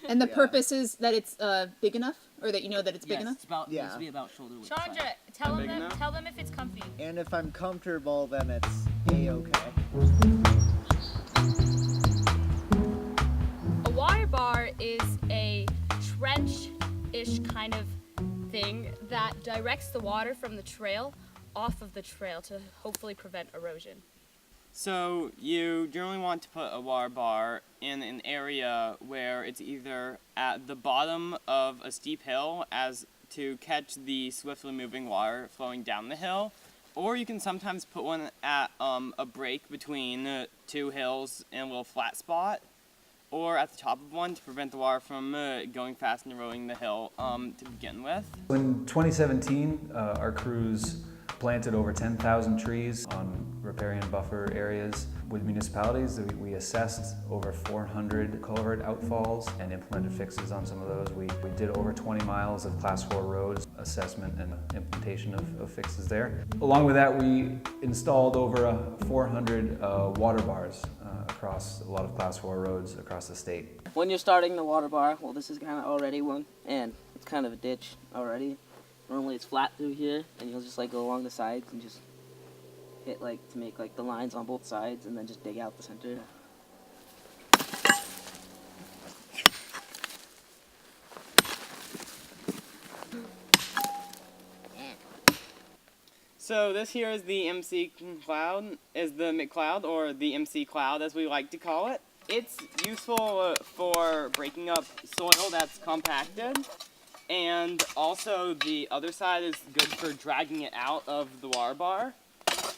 And the purpose is that it's big enough, or that you know that it's big enough? It's about, it needs to be about shoulder width. Chandra, tell them if it's comfy. And if I'm comfortable, then it's A-okay. A water bar is a trench-ish kind of thing that directs the water from the trail off of the trail to hopefully prevent erosion. So you generally want to put a water bar in an area where it's either at the bottom of a steep hill as to catch the swiftly moving water flowing down the hill, or you can sometimes put one at a break between two hills in a little flat spot, or at the top of one to prevent the water from going fast and eroding the hill to begin with. In 2017, our crews planted over 10,000 trees on riparian buffer areas with municipalities. We assessed over 400 culvert outfalls and implemented fixes on some of those. We did over 20 miles of class 4 roads assessment and implementation of fixes there. Along with that, we installed over 400 water bars across a lot of class 4 roads across the state. When you're starting the water bar, well, this is kind of already one, and it's kind of a ditch already. Normally it's flat through here, and you'll just like go along the sides and just hit like to make like the lines on both sides, and then just dig out the center. So this here is the MC cloud, McCloud, or the MC cloud as we like to call it. It's useful for breaking up soil that's compacted. And also the other side is good for dragging it out of the water bar.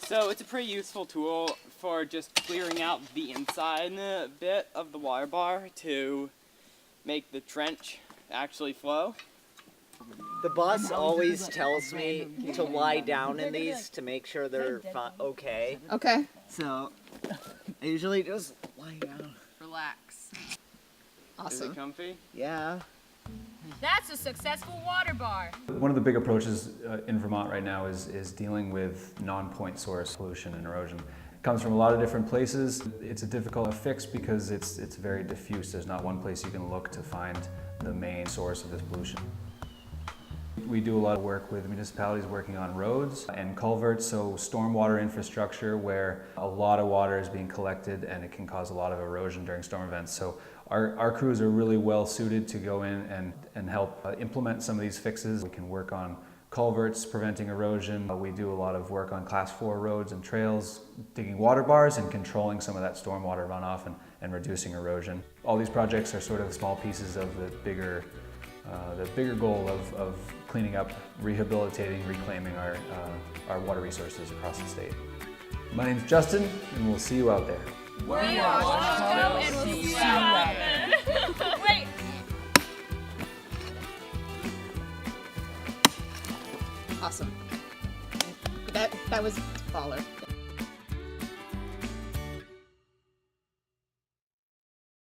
So it's a pretty useful tool for just clearing out the inside bit of the water bar to make the trench actually flow. The bus always tells me to lie down in these to make sure they're okay. Okay. So I usually just lie down. Relax. Awesome. Is it comfy? Yeah. That's a successful water bar. One of the big approaches in Vermont right now is dealing with non-point source pollution and erosion. It comes from a lot of different places. It's a difficult fix because it's very diffuse. There's not one place you can look to find the main source of this pollution. We do a lot of work with municipalities working on roads and culverts, so stormwater infrastructure where a lot of water is being collected and it can cause a lot of erosion during storm events. So our crews are really well suited to go in and help implement some of these fixes. We can work on culverts, preventing erosion. We do a lot of work on class 4 roads and trails, digging water bars and controlling some of that stormwater runoff and reducing erosion. All these projects are sort of small pieces of the bigger goal of cleaning up, rehabilitating, reclaiming our water resources across the state. My name's Justin, and we'll see you out there. We are Washington, and we'll see you out there. Wait. Awesome. That was baller.